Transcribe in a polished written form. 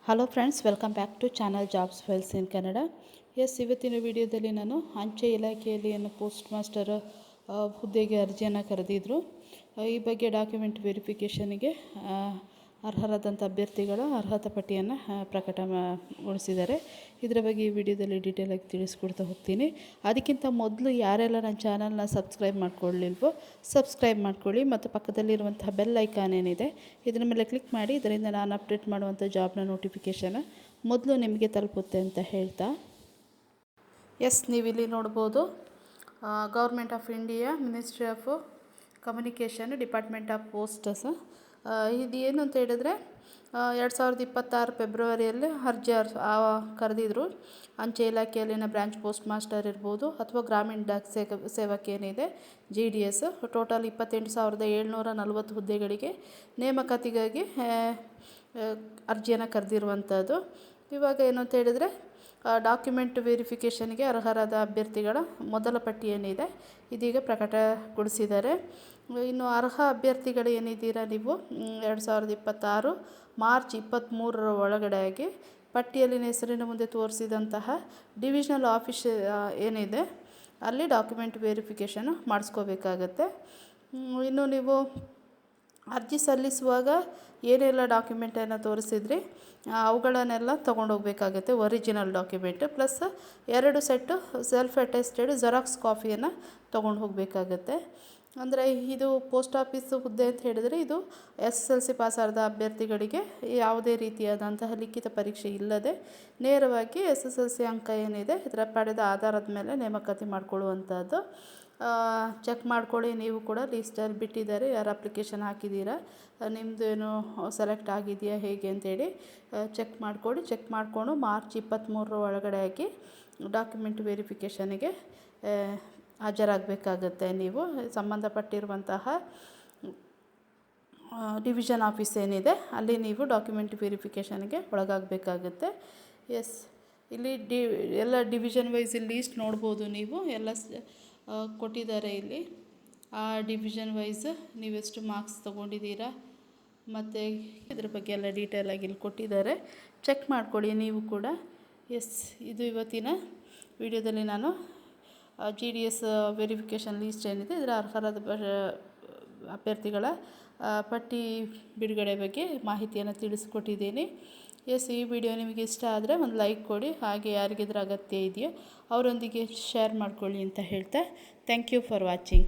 Hello friends, welcome back to channel jobs files in Kannada. ಇವತ್ತಿನ ವಿಡಿಯೋದಲ್ಲಿ ನಾನು ಅಂಚೆ ಇಲಾಖೆಯಲ್ಲಿ ಪೋಸ್ಟ್ ಮಾಸ್ಟರ್ ಹುದ್ದೆಗೆ ಅರ್ಜಿಯನ್ನು ಕರೆದಿದ್ದರು. ಈ ಬಗ್ಗೆ ಡಾಕ್ಯುಮೆಂಟ್ ವೆರಿಫಿಕೇಷನಿಗೆ ಅರ್ಹರಾದಂಥ ಅಭ್ಯರ್ಥಿಗಳ ಅರ್ಹತಾ ಪಟ್ಟಿಯನ್ನು ಪ್ರಕಟಗೊಳಿಸಿದ್ದಾರೆ. ಇದರ ಬಗ್ಗೆ ಈ ವಿಡಿಯೋದಲ್ಲಿ ಡೀಟೇಲಾಗಿ ತಿಳಿಸ್ಕೊಡ್ತಾ ಹೋಗ್ತೀನಿ. ಅದಕ್ಕಿಂತ ಮೊದಲು ಯಾರೆಲ್ಲ ನನ್ನ ಚಾನಲ್ನ ಸಬ್ಸ್ಕ್ರೈಬ್ ಮಾಡ್ಕೊಳ್ಳಿಲ್ವೋ ಸಬ್ಸ್ಕ್ರೈಬ್ ಮಾಡ್ಕೊಳ್ಳಿ ಮತ್ತು ಪಕ್ಕದಲ್ಲಿರುವಂತಹ ಬೆಲ್ ಐಕಾನ್ ಏನಿದೆ ಇದರ ಮೇಲೆ ಕ್ಲಿಕ್ ಮಾಡಿ. ಇದರಿಂದ ನಾನು ಅಪ್ಡೇಟ್ ಮಾಡುವಂಥ ಜಾಬ್ನ ನೋಟಿಫಿಕೇಷನ್ ಮೊದಲು ನಿಮಗೆ ತಲುಪುತ್ತೆ ಅಂತ ಹೇಳ್ತಾ, ನೀವಿಲ್ಲಿ ನೋಡ್ಬೋದು, government of India, ministry of communication, department of posts. ಇದು ಏನು ಅಂತ ಹೇಳಿದ್ರೆ 2026 ಫೆಬ್ರವರಿಯಲ್ಲಿ ಅರ್ಜಿ ಕರೆದಿದ್ರು. ಅಂಚೆ ಇಲಾಖೆಯಲ್ಲಿನ ಬ್ರಾಂಚ್ ಪೋಸ್ಟ್ ಮಾಸ್ಟರ್ ಇರ್ಬೋದು ಅಥವಾ ಗ್ರಾಮೀಣ ಡಾಕ್ ಸೇವಕ ಏನಿದೆ GDS, ಟೋಟಲ್ 28,740 ಹುದ್ದೆಗಳಿಗೆ ನೇಮಕಾತಿಗಾಗಿ ಅರ್ಜಿಯನ್ನು ಕರೆದಿರುವಂಥದ್ದು. ಇವಾಗ ಏನು ಅಂತ ಹೇಳಿದರೆ ಡಾಕ್ಯುಮೆಂಟ್ ವೆರಿಫಿಕೇಷನ್ಗೆ ಅರ್ಹರಾದ ಅಭ್ಯರ್ಥಿಗಳ ಮೊದಲ ಪಟ್ಟಿ ಏನಿದೆ ಇದೀಗ ಪ್ರಕಟಗೊಳಿಸಿದ್ದಾರೆ. ಇನ್ನು ಅರ್ಹ ಅಭ್ಯರ್ಥಿಗಳು ಏನಿದ್ದೀರಾ ನೀವು 2026 ಮಾರ್ಚ್ 23 ಒಳಗಡೆಯಾಗಿ ಪಟ್ಟಿಯಲ್ಲಿನ ಹೆಸರಿನ ಮುಂದೆ ತೋರಿಸಿದಂತಹ ಡಿವಿಷನಲ್ ಆಫೀಸ್ ಏನಿದೆ ಅಲ್ಲಿ ಡಾಕ್ಯುಮೆಂಟ್ ವೆರಿಫಿಕೇಷನ್ ಮಾಡಿಸ್ಕೋಬೇಕಾಗತ್ತೆ. ಇನ್ನು ನೀವು ಅರ್ಜಿ ಸಲ್ಲಿಸುವಾಗ ಏನೆಲ್ಲ ಡಾಕ್ಯುಮೆಂಟನ್ನು ತೋರಿಸಿದ್ರಿ ಅವುಗಳನ್ನೆಲ್ಲ ತೊಗೊಂಡೋಗ್ಬೇಕಾಗತ್ತೆ. Original document plus 2 set self attested xerox ಕಾಫಿಯನ್ನು ತೊಗೊಂಡು ಹೋಗಬೇಕಾಗತ್ತೆ. ಅಂದರೆ ಇದು ಪೋಸ್ಟ್ ಆಫೀಸ್ ಹುದ್ದೆ ಅಂತ ಹೇಳಿದರೆ ಇದು SSLC ಪಾಸಾದ ಅಭ್ಯರ್ಥಿಗಳಿಗೆ ಯಾವುದೇ ರೀತಿಯಾದಂತಹ ಲಿಖಿತ ಪರೀಕ್ಷೆ ಇಲ್ಲದೆ ನೇರವಾಗಿ SSLC ಅಂಕ ಏನಿದೆ ಇದರ ಪಡೆದ ಆಧಾರದ ಮೇಲೆ ನೇಮಕಾತಿ ಮಾಡಿಕೊಳ್ಳುವಂಥದ್ದು. ಚೆಕ್ ಮಾಡ್ಕೊಳ್ಳಿ, ನೀವು ಕೂಡ ಲೀಸ್ಟಲ್ಲಿ ಬಿಟ್ಟಿದ್ದಾರೆ, ಯಾರು ಅಪ್ಲಿಕೇಶನ್ ಹಾಕಿದ್ದೀರಾ, ನಿಮ್ಮದು ಏನು ಸೆಲೆಕ್ಟ್ ಆಗಿದೆಯಾ ಹೇಗೆ ಅಂತೇಳಿ ಚೆಕ್ ಮಾಡಿಕೊಂಡು ಮಾರ್ಚ್ 23 ಒಳಗಡೆ ಹಾಕಿ ಡಾಕ್ಯುಮೆಂಟ್ ವೆರಿಫಿಕೇಷನಿಗೆ ಹಾಜರಾಗಬೇಕಾಗತ್ತೆ. ನೀವು ಸಂಬಂಧಪಟ್ಟಿರುವಂತಹ ಡಿವಿಷನ್ ಆಫೀಸ್ ಏನಿದೆ ಅಲ್ಲಿ ನೀವು ಡಾಕ್ಯುಮೆಂಟ್ ವೆರಿಫಿಕೇಷನ್ಗೆ ಒಳಗಾಗಬೇಕಾಗತ್ತೆ. ಇಲ್ಲಿ ಎಲ್ಲ ಡಿವಿಷನ್ ವೈಸ್ ಲೀಸ್ಟ್ ನೋಡ್ಬೋದು ನೀವು, ಎಲ್ಲ ಕೊಟ್ಟಿದ್ದಾರೆ ಇಲ್ಲಿ. ಆ ಡಿವಿಷನ್ ವೈಸ್ ನೀವೆಷ್ಟು ಮಾರ್ಕ್ಸ್ ತೊಗೊಂಡಿದ್ದೀರಾ ಮತ್ತು ಇದ್ರ ಬಗ್ಗೆ ಎಲ್ಲ ಡೀಟೇಲಾಗಿ ಇಲ್ಲಿ ಕೊಟ್ಟಿದ್ದಾರೆ, ಚೆಕ್ ಮಾಡ್ಕೊಳ್ಳಿ ನೀವು ಕೂಡ. ಇದು ಇವತ್ತಿನ ವಿಡಿಯೋದಲ್ಲಿ ನಾನು GDS ವೆರಿಫಿಕೇಷನ್ ಲೀಸ್ಟ್ ಏನಿದೆ ಇದರ ಅರ್ಹರಾದ ಅಭ್ಯರ್ಥಿಗಳ ಪಟ್ಟಿ ಬಿಡುಗಡೆ ಬಗ್ಗೆ ಮಾಹಿತಿಯನ್ನು ತಿಳಿಸ್ಕೊಟ್ಟಿದ್ದೀನಿ. ಈ ವಿಡಿಯೋ ನಿಮಗೆ ಇಷ್ಟ ಆದರೆ ಒಂದು ಲೈಕ್ ಕೊಡಿ, ಹಾಗೆ ಯಾರಿಗಿದ್ರ ಅಗತ್ಯ ಇದೆಯೋ ಅವರೊಂದಿಗೆ ಶೇರ್ ಮಾಡ್ಕೊಳ್ಳಿ ಅಂತ ಹೇಳ್ತಾ ಥ್ಯಾಂಕ್ ಯು ಫಾರ್ ವಾಚಿಂಗ್.